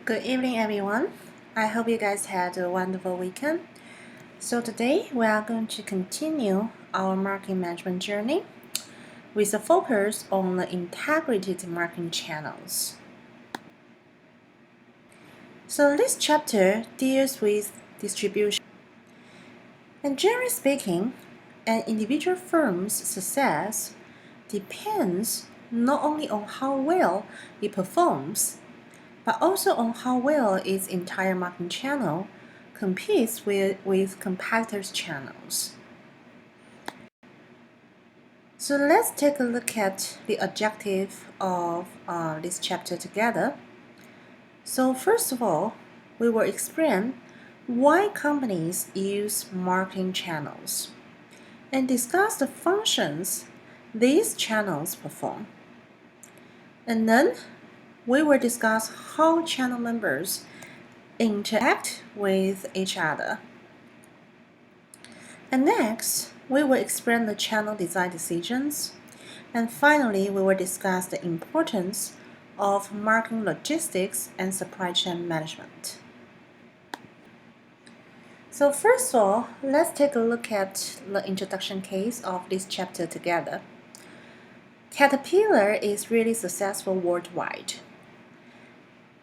Good evening, everyone. I hope you guys had a wonderful weekend. So today we are going to continue our marketing management journey with a focus on the integrated marketing channels. So this chapter deals with distribution. And generally speaking, an individual firm's success depends not only on how well it performs, but also on how well its entire marketing channel competes with competitors' channels. So let's take a look at the objective of this chapter together. So first of all, we will explain why companies use marketing channels and discuss the functions these channels perform. And then we will discuss how channel members interact with each other. And next, we will explain the channel design decisions. And finally, we will discuss the importance of marketing logistics and supply chain management. So first of all, let's take a look at the introduction case of this chapter together. Caterpillar is really successful worldwide.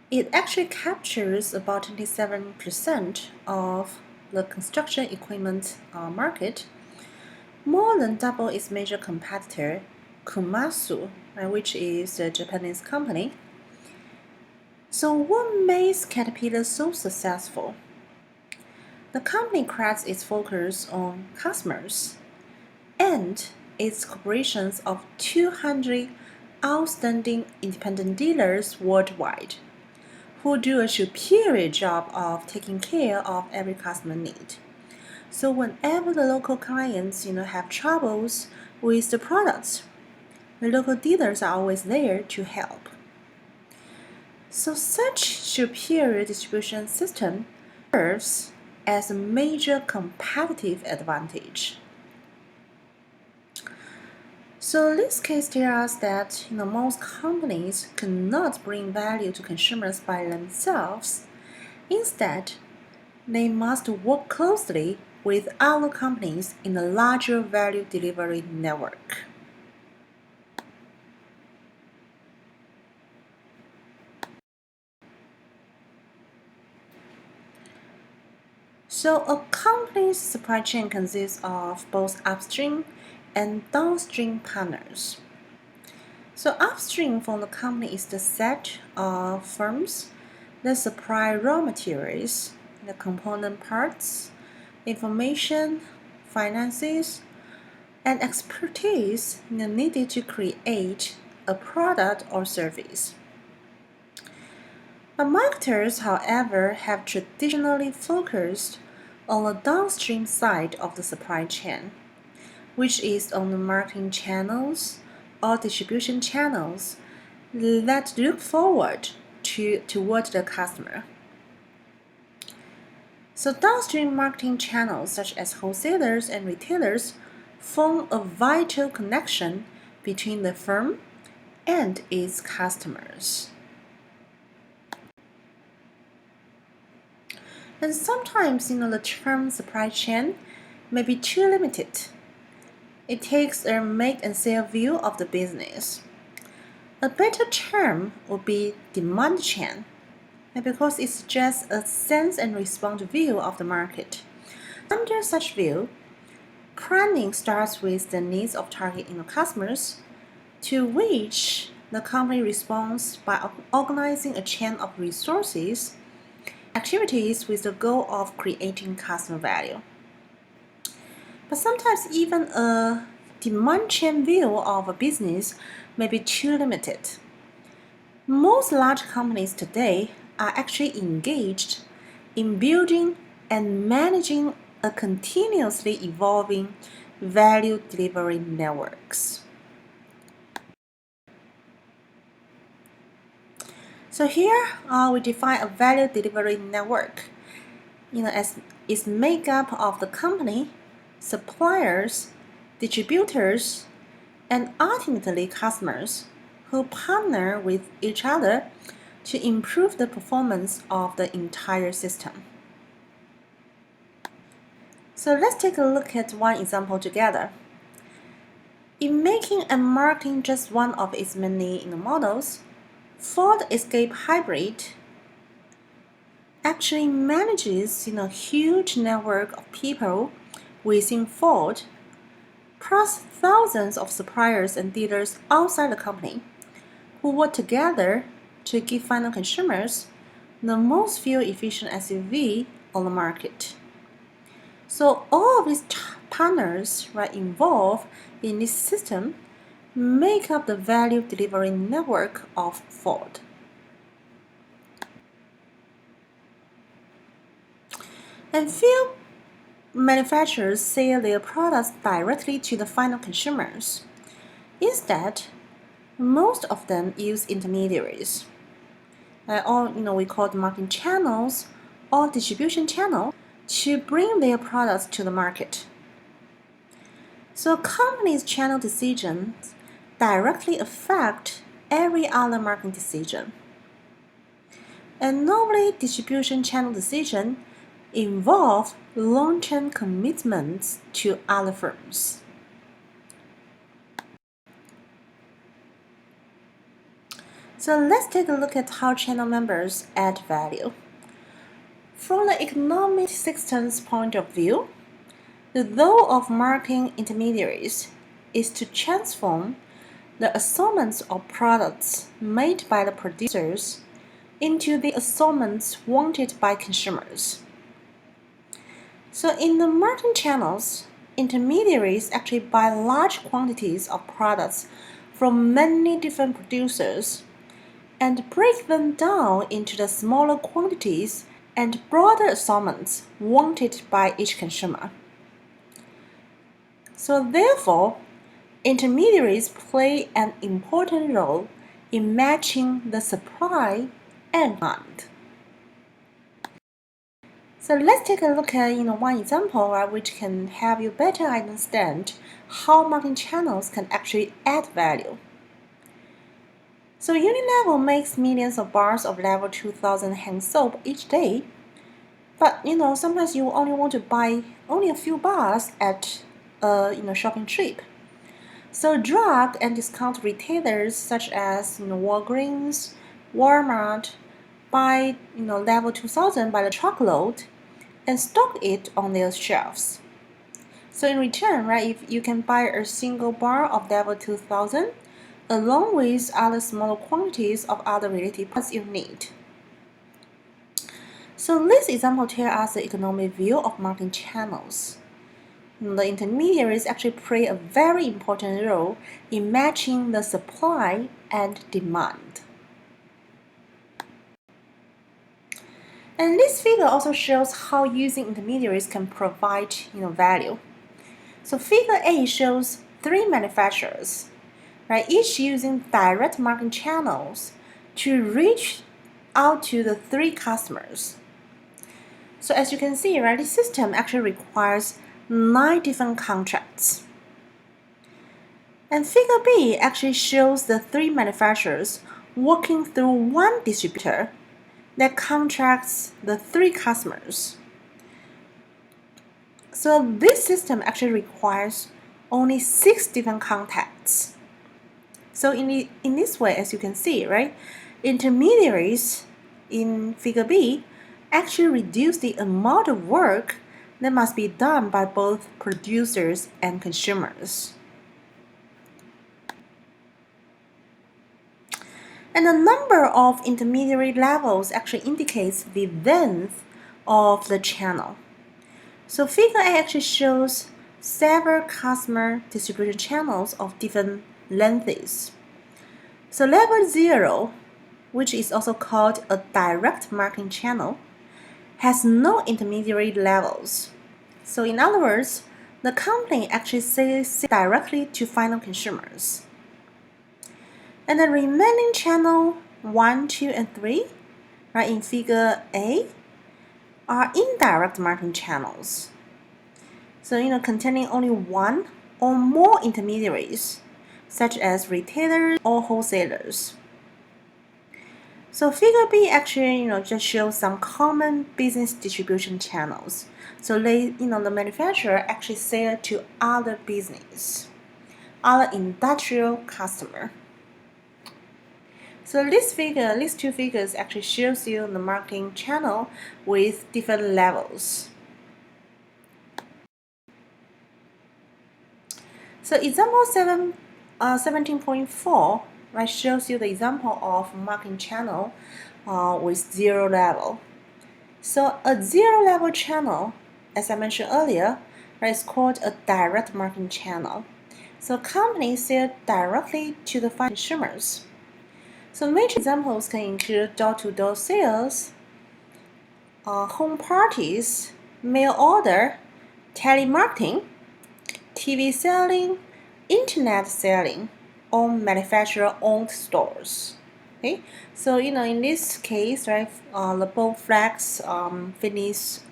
It actually captures about 27% of the construction equipment market, more than double its major competitor, Komatsu, which is a Japanese company. So what makes Caterpillar so successful? The company crafts its focus on customers and its corporations of 200 outstanding independent dealers worldwide, who do a superior job of taking care of every customer need. So whenever the local clients have troubles with the products, the local dealers are always there to help. So such superior distribution system serves as a major competitive advantage. So this case tells us that most companies cannot bring value to consumers by themselves. Instead, they must work closely with other companies in a larger value delivery network. So a company's supply chain consists of both upstream and downstream partners. So upstream from the company is the set of firms that supply raw materials, the component parts, information, finances, and expertise needed to create a product or service. But marketers, however, have traditionally focused on the downstream side of the supply chain, which is on the marketing channels or distribution channels that look forward toward the customer. So downstream marketing channels such as wholesalers and retailers form a vital connection between the firm and its customers. And sometimes, the term supply chain may be too limited. It takes a make and sell view of the business. A better term would be demand chain, because it suggests a sense and response view of the market. Under such view, planning starts with the needs of target customers, to which the company responds by organizing a chain of resources, activities with the goal of creating customer value. But sometimes even a demand chain view of a business may be too limited. Most large companies today are actually engaged in building and managing a continuously evolving value delivery networks. So here we define a value delivery network, as its makeup of the company, suppliers, distributors, and ultimately customers who partner with each other to improve the performance of the entire system. So let's take a look at one example together. In making and marketing just one of its many models, Ford Escape Hybrid actually manages a huge network of people within Ford, plus thousands of suppliers and dealers outside the company who work together to give final consumers the most fuel-efficient SUV on the market. So all of these partners involved in this system make up the value delivery network of Ford. And few manufacturers sell their products directly to the final consumers. Instead, most of them use intermediaries, or we call them marketing channels or distribution channels, to bring their products to the market. So companies' channel decisions directly affect every other marketing decision. And normally, distribution channel decisions involve long-term commitments to other firms. So let's take a look at how channel members add value. From the economic system's point of view, the goal of marketing intermediaries is to transform the assortments of products made by the producers into the assortments wanted by consumers. So in the marketing channels, intermediaries actually buy large quantities of products from many different producers and break them down into the smaller quantities and broader assortments wanted by each consumer. So therefore, intermediaries play an important role in matching the supply and demand. So let's take a look at one example which can help you better understand how marketing channels can actually add value. So Unilever makes millions of bars of level 2000 hand soap each day, but sometimes you only want to buy only a few bars at a shopping trip. So drug and discount retailers such as Walgreens, Walmart buy level 2000 by the truckload and stock it on their shelves. So in return, if you can buy a single bar of level 2000 along with other smaller quantities of other related products you need. So this example tells us the economic view of marketing channels. The intermediaries actually play a very important role in matching the supply and demand. And this figure also shows how using intermediaries can provide value. So figure A shows 3 manufacturers, each using direct marketing channels to reach out to the 3 customers. So as you can see, this system actually requires 9 different contracts. And figure B actually shows the 3 manufacturers working through one distributor that contracts the 3 customers. So this system actually requires only 6 different contacts. So in this way, as you can see, intermediaries in figure B actually reduce the amount of work that must be done by both producers and consumers. And the number of intermediary levels actually indicates the length of the channel. So figure A actually shows several customer distribution channels of different lengths. So level 0, which is also called a direct marketing channel, has no intermediary levels. So in other words, the company actually sells directly to final consumers. And the remaining channel 1, 2, and 3, in figure A, are indirect marketing channels. So containing only 1 or more intermediaries, such as retailers or wholesalers. So figure B actually, just shows some common business distribution channels. So the manufacturer actually sell to other business, other industrial customer. So these two figures actually shows you the marketing channel with different levels. So example 17.4, right, shows you the example of marketing channel with 0 level. So a 0 level channel, as I mentioned earlier, right, is called a direct marketing channel. So companies sell directly to the final consumers. So major examples can include door-to-door sales, home parties, mail order, telemarketing, TV selling, internet selling, or manufacturer-owned stores. Okay, so in this case, right, the both flex fitness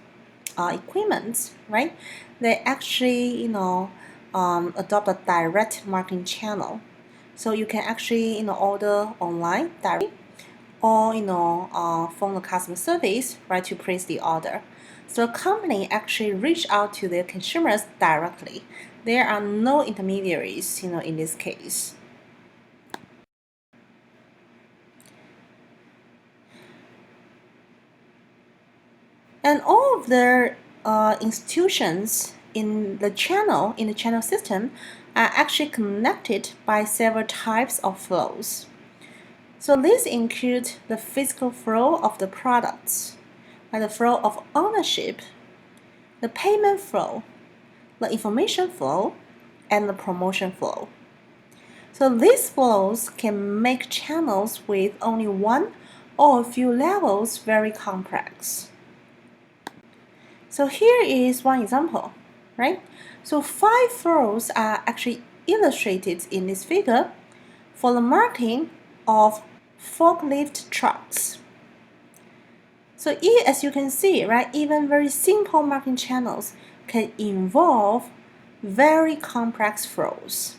equipment, right, they actually adopt a direct marketing channel. So you can actually order online directly, or phone the customer service, right, to place the order. So a company actually reach out to their consumers directly. There are no intermediaries, in this case. And all of the institutions in the channel system are actually connected by several types of flows. So these include the physical flow of the products, and the flow of ownership, the payment flow, the information flow, and the promotion flow. So these flows can make channels with only one or a few levels very complex. So here is one example, right? So 5 flows are actually illustrated in this figure for the marketing of forklift trucks. So as you can see, right, even very simple marketing channels can involve very complex flows.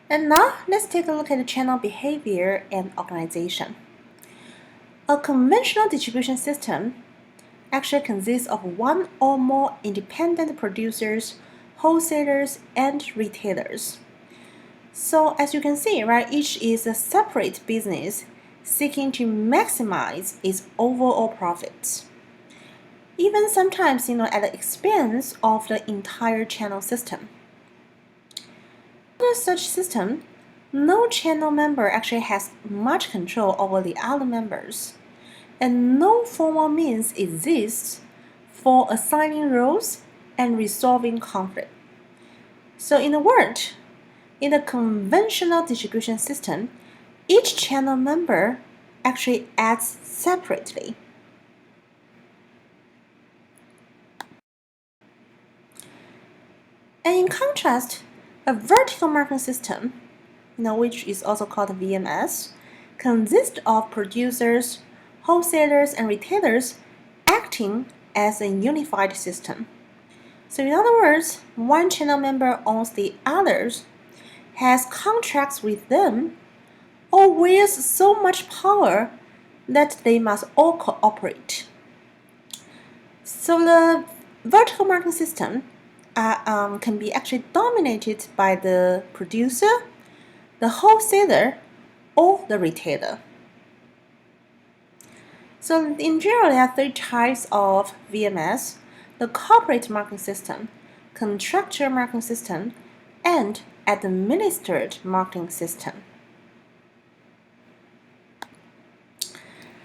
And now let's take a look at the channel behavior and organization. A conventional distribution system actually consists of one or more independent producers, wholesalers, and retailers. So as you can see, right, each is a separate business seeking to maximize its overall profits. Even sometimes, at the expense of the entire channel system. Under such system, no channel member actually has much control over the other members, and no formal means exists for assigning roles and resolving conflict. So in a word, in a conventional distribution system, each channel member actually acts separately. And in contrast, a vertical marketing system, which is also called VMS, consists of producers, wholesalers, and retailers acting as a unified system. So in other words, one channel member owns the others, has contracts with them, or wields so much power that they must all cooperate. So the vertical marketing system can be actually dominated by the producer, the wholesaler, or the retailer. So in general, there are 3 types of VMS: the corporate marketing system, contractual marketing system, and administered marketing system.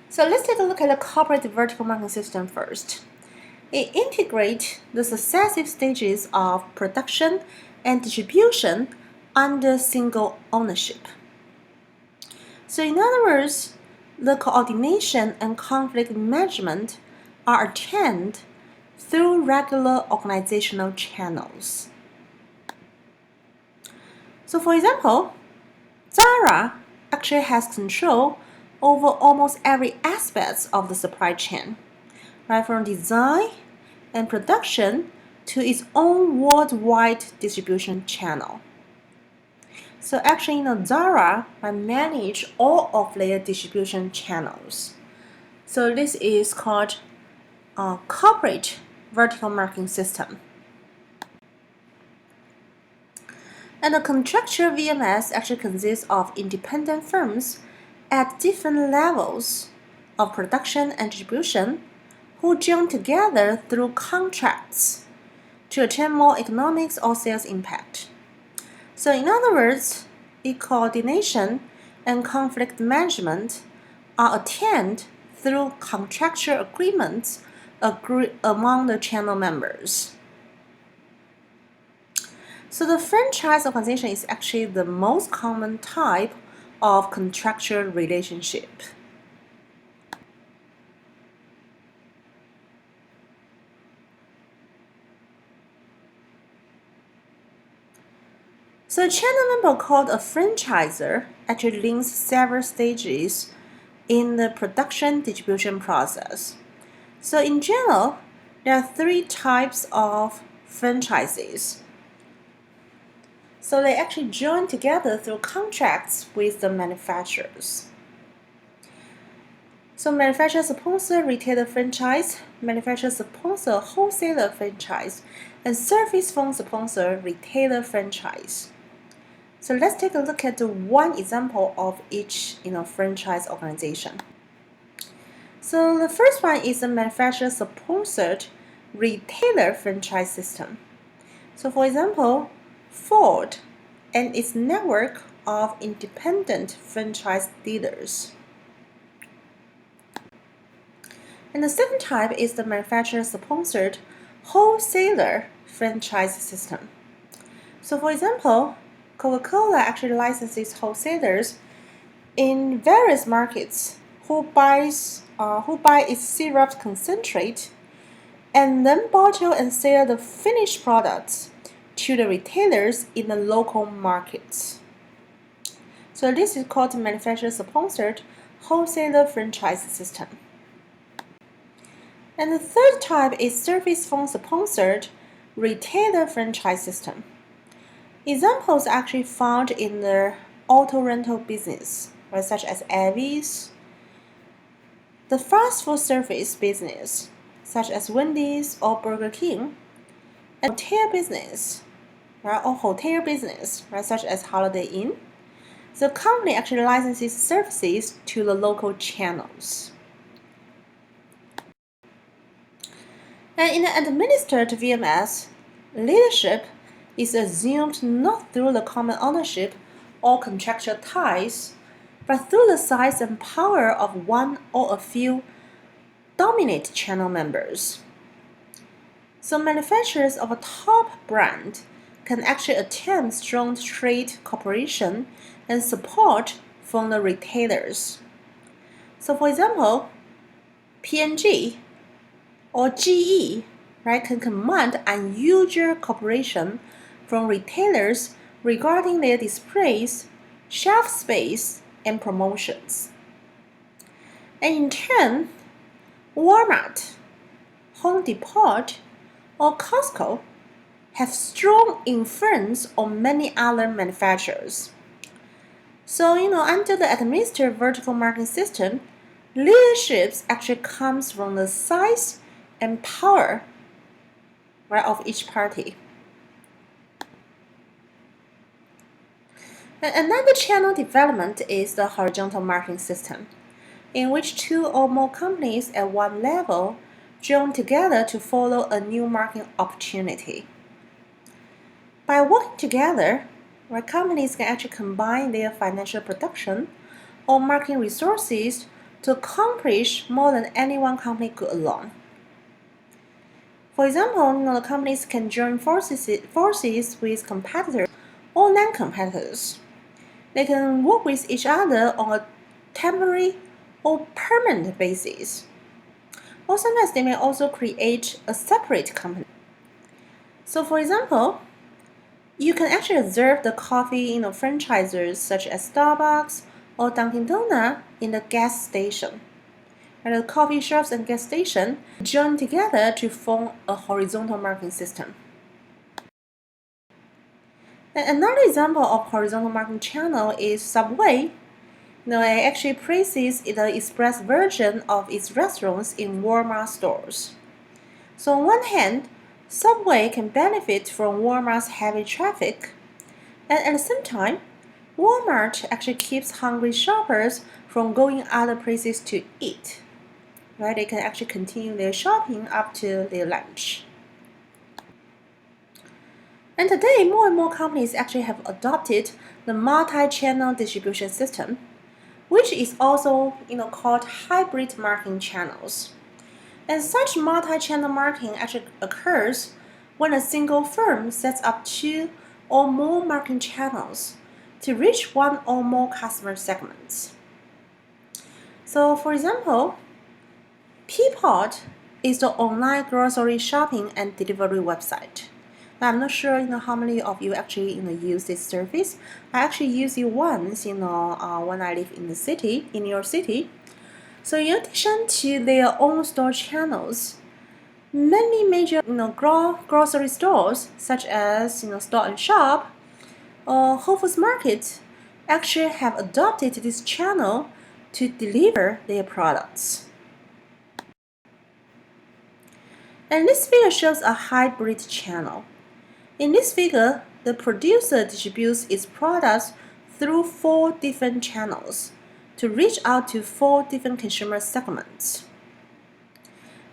So let's take a look at the corporate vertical marketing system first. It integrates the successive stages of production and distribution under single ownership. So in other words, the coordination and conflict management are attained through regular organizational channels. So for example, Zara actually has control over almost every aspect of the supply chain, right from design and production to its own worldwide distribution channel. So actually, Zara manage all of their distribution channels. So this is called a corporate vertical marketing system. And the contractual VMS actually consists of independent firms at different levels of production and distribution who join together through contracts to attain more economics or sales impact. So in other words, coordination and conflict management are attained through contractual agreements among the channel members. So the franchise organization is actually the most common type of contractual relationship. So a channel member called a franchisor actually links several stages in the production distribution process. So in general, there are three types of franchises. So they actually join together through contracts with the manufacturers. So manufacturer sponsor retailer franchise, manufacturer sponsor wholesaler franchise, and service firm sponsor retailer franchise. So let's take a look at one example of each franchise organization. So the first one is a manufacturer-sponsored retailer franchise system. So for example, Ford and its network of independent franchise dealers. And the second type is the manufacturer-sponsored wholesaler franchise system. So for example, Coca-Cola actually licenses wholesalers in various markets who buy its syrup concentrate and then bottle and sell the finished products to the retailers in the local markets. So this is called manufacturer-sponsored wholesaler franchise system. And the third type is service firm-sponsored retailer franchise system. Examples are actually found in the auto rental business, such as Avis, the fast food service business, such as Wendy's or Burger King, and hotel business, such as Holiday Inn. The company actually licenses services to the local channels. And in the administered VMS, leadership is assumed not through the common ownership or contractual ties, but through the size and power of one or a few dominant channel members. So manufacturers of a top brand can actually attain strong trade cooperation and support from the retailers. So for example, P&G or GE can command unusual cooperation from retailers regarding their displays, shelf space, and promotions. And in turn, Walmart, Home Depot, or Costco have strong influence on many other manufacturers. So, under the administered vertical marketing system, leadership actually comes from the size and power of each party. And another channel development is the horizontal marketing system, in which two or more companies at one level join together to follow a new marketing opportunity. By working together, companies can actually combine their financial production or marketing resources to accomplish more than any one company could alone. For example, the companies can join forces with competitors or non-competitors. They can work with each other on a temporary or permanent basis. Or sometimes they may also create a separate company. So for example, you can actually observe the coffee franchisors such as Starbucks or Dunkin' Donuts in the gas station. And the coffee shops and gas stations join together to form a horizontal marketing system. And another example of horizontal marketing channel is Subway. It actually places the express version of its restaurants in Walmart stores. So on one hand, Subway can benefit from Walmart's heavy traffic, and at the same time, Walmart actually keeps hungry shoppers from going other places to eat. Right? They can actually continue their shopping up to their lunch. And today, more and more companies actually have adopted the multi-channel distribution system, which is also called hybrid marketing channels. And such multi-channel marketing actually occurs when a single firm sets up 2 or more marketing channels to reach 1 or more customer segments. So for example, Peapod is the online grocery shopping and delivery website. Now, I'm not sure how many of you actually use this service. I actually used it once when I live in the city, in your city. So in addition to their own store channels, many major grocery stores such as Store and Shop or Whole Foods Market actually have adopted this channel to deliver their products. And this figure shows a hybrid channel. In this figure, the producer distributes its products through 4 different channels to reach out to 4 different consumer segments.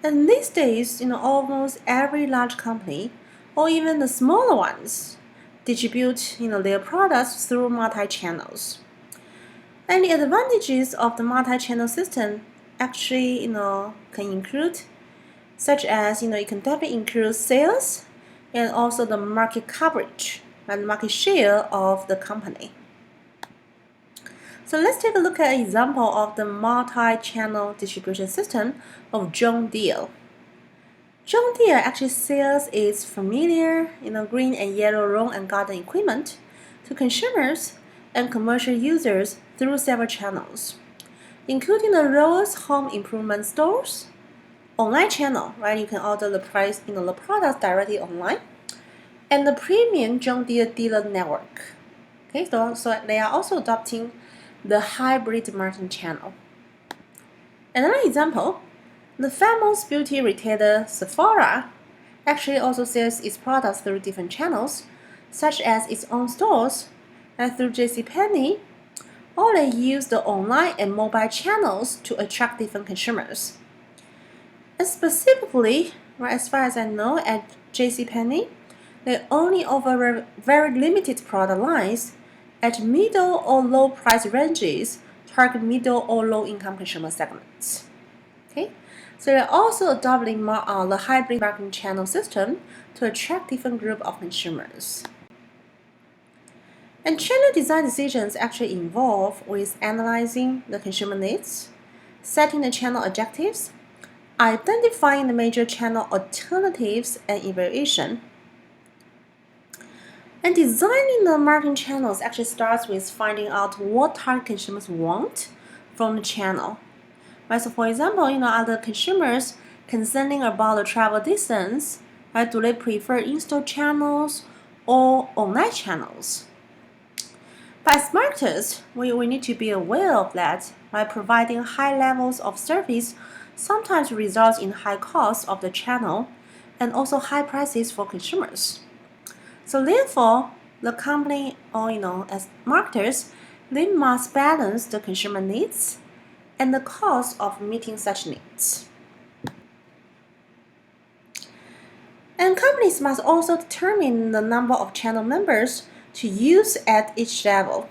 And these days, almost every large company, or even the smaller ones, distribute their products through multi-channels. And the advantages of the multi-channel system actually can include, such as it can definitely include sales and also the market coverage and market share of the company. So let's take a look at an example of the multi-channel distribution system of John Deere. John Deere actually sells its familiar green and yellow lawn and garden equipment to consumers and commercial users through several channels, including the Lowe's home improvement stores, online channel, right? You can order the products directly online, and the premium John Deere dealer network. Okay, so they are also adopting the hybrid marketing channel. Another example, the famous beauty retailer Sephora actually also sells its products through different channels, such as its own stores and through JCPenney, or they use the online and mobile channels to attract different consumers. And specifically, right, as far as I know, at JCPenney, they only offer very limited product lines at middle or low price ranges, target middle or low income consumer segments. Okay, so they're also adopting the hybrid marketing channel system to attract different group of consumers. And channel design decisions actually involve with analyzing the consumer needs, setting the channel objectives, identifying the major channel alternatives and evaluation. And designing the marketing channels actually starts with finding out what target consumers want from the channel. Right? So for example, are the consumers concerned about the travel distance? Right? Do they prefer in-store channels or online channels? But as marketers, we need to be aware of that. By providing high levels of service sometimes results in high costs of the channel and also high prices for consumers. So therefore, the company or as marketers, they must balance the consumer needs and the cost of meeting such needs. And companies must also determine the number of channel members to use at each level.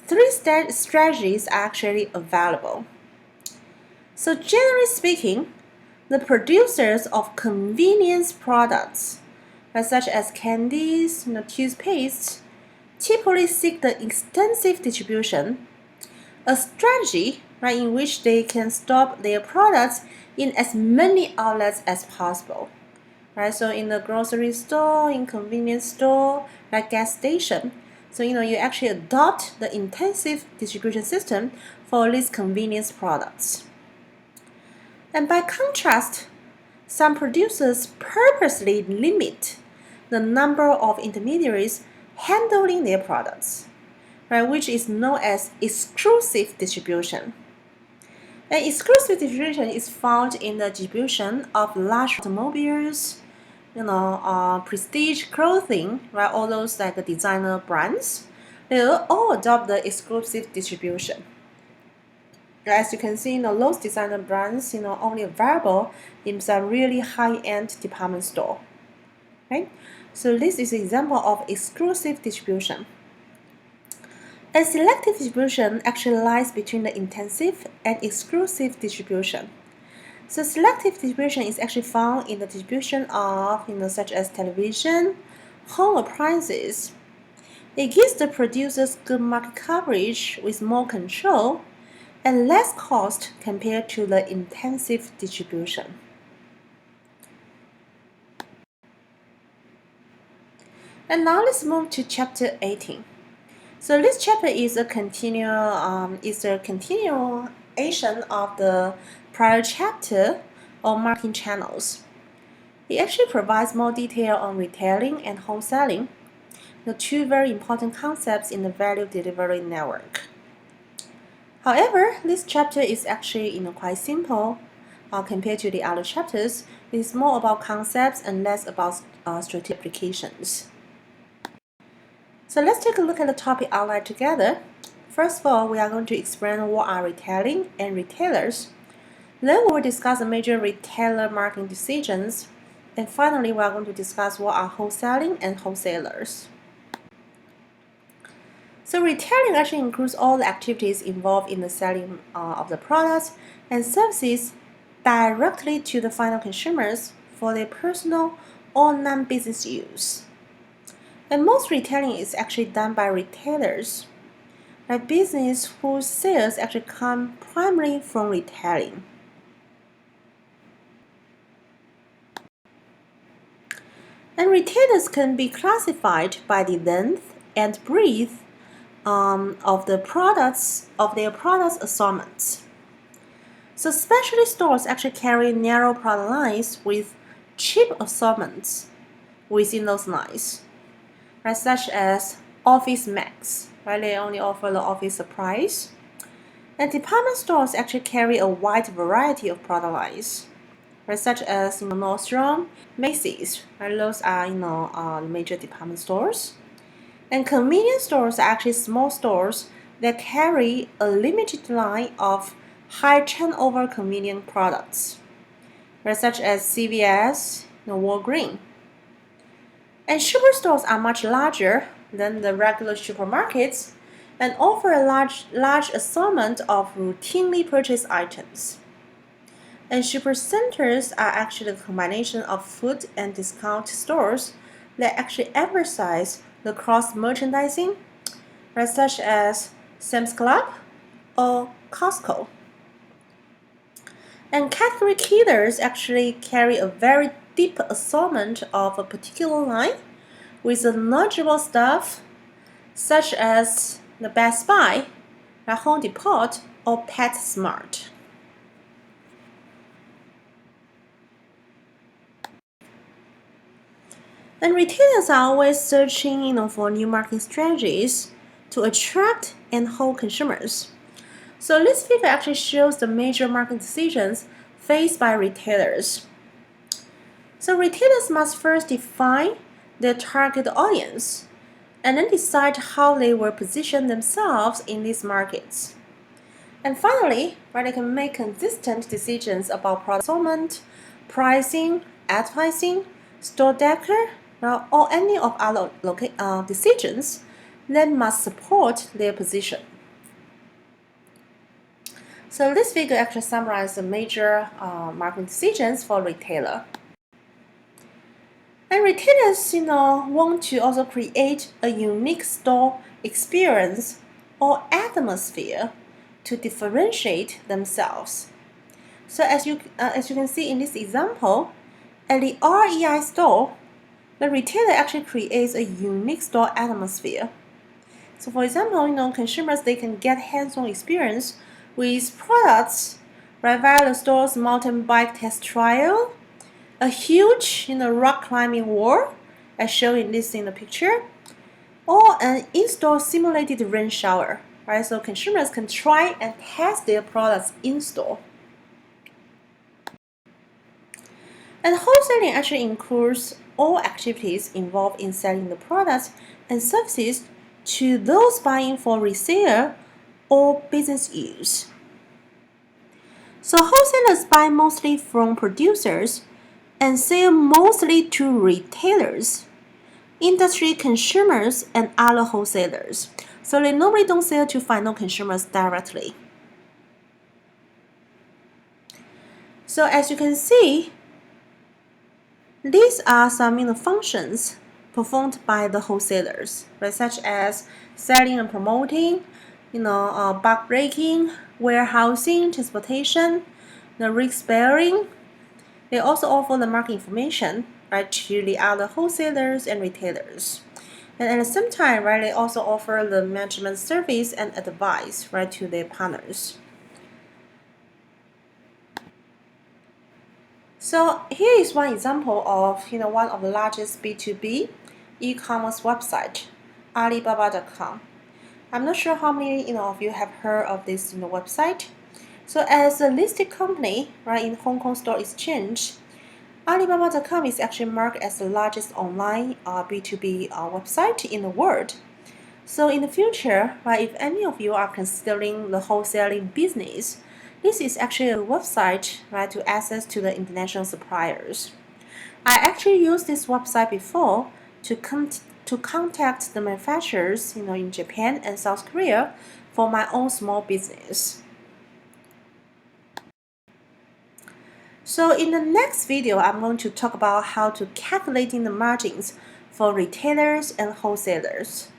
3 strategies are actually available. So generally speaking, the producers of convenience products, such as candies, toothpaste, typically seek the extensive distribution, a strategy in which they can stock their products in as many outlets as possible. Right? So in the grocery store, in convenience store, like gas station. So you actually adopt the intensive distribution system for these convenience products. And by contrast, some producers purposely limit the number of intermediaries handling their products, right, which is known as exclusive distribution. And exclusive distribution is found in the distribution of large automobiles, prestige clothing, right? All those like designer brands, they will all adopt the exclusive distribution. As you can see, those designer brands, only available in some really high-end department store, right? So this is an example of exclusive distribution. And selective distribution actually lies between the intensive and exclusive distribution. So selective distribution is actually found in the distribution of, such as television, home appliances. It gives the producers good market coverage with more control and less cost compared to the intensive distribution. And now let's move to chapter 18. So this chapter is a continuation of the prior chapter on marketing channels. It actually provides more detail on retailing and wholesaling, the two very important concepts in the value delivery network. However, this chapter is actually quite simple compared to the other chapters. It is more about concepts and less about strategic applications. So let's take a look at the topic outlined together. First of all, we are going to explain what are retailing and retailers. Then we will discuss the major retailer marketing decisions. And finally, we are going to discuss what are wholesaling and wholesalers. So retailing actually includes all the activities involved in the selling of the products and services directly to the final consumers for their personal or non-business use. And most retailing is actually done by retailers, like business whose sales actually come primarily from retailing. And retailers can be classified by the length and breadth of their products assortments. So specialty stores actually carry narrow product lines with cheap assortments within those lines, right, such as Office Max, right? They only offer the office supplies. And department stores actually carry a wide variety of product lines, right, such as Nordstrom, Macy's, right? Those are major department stores. And convenience stores are actually small stores that carry a limited line of high turnover convenient products, right, such as CVS, Walgreens. And superstores are much larger than the regular supermarkets and offer a large assortment of routinely purchased items. And supercenters are actually the combination of food and discount stores that actually emphasize the cross-merchandising, right, such as Sam's Club or Costco. And category killers actually carry a very deep assortment of a particular line with a knowledgeable staff, such as the Best Buy, the Home Depot, or PetSmart. And retailers are always searching, for new marketing strategies to attract and hold consumers. So this figure actually shows the major marketing decisions faced by retailers. So retailers must first define their target audience and then decide how they will position themselves in these markets. And finally, right, they can make consistent decisions about product assortment, pricing, advertising, store decor, or any of other decisions that must support their position. So this figure actually summarizes the major marketing decisions for retailer. And retailers, want to also create a unique store experience or atmosphere to differentiate themselves. So as you can see in this example, at the REI store, the retailer actually creates a unique store atmosphere. So for example, consumers, they can get hands-on experience with products, right, via the store's mountain bike test trial, a huge rock climbing wall, as shown in the picture, or an in-store simulated rain shower, right? So consumers can try and test their products in-store. And wholesaling actually includes all activities involved in selling the products and services to those buying for resale or business use. So wholesalers buy mostly from producers and sell mostly to retailers, industry consumers, and other wholesalers. So they normally don't sell to final consumers directly. So as you can see, these are some functions performed by the wholesalers, right? Such as selling and promoting, bulk breaking, warehousing, transportation, the risk bearing. They also offer the market information, right, to the other wholesalers and retailers. And at the same time, right, they also offer the management service and advice, right, to their partners. So here is one example of one of the largest B2B e-commerce website, Alibaba.com. I'm not sure how many of you have heard of this website. So as a listed company, right, in Hong Kong Stock Exchange, Alibaba.com is actually marked as the largest online B2B website in the world. So in the future, right, if any of you are considering the wholesaling business, this is actually a website, right, to access to the international suppliers. I actually used this website before to contact the manufacturers, in Japan and South Korea for my own small business. So in the next video, I'm going to talk about how to calculating the margins for retailers and wholesalers.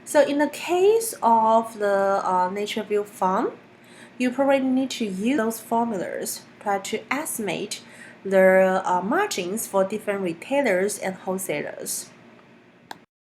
So in the case of the Nature View Fund, you probably need to use those formulas to estimate the margins for different retailers and wholesalers.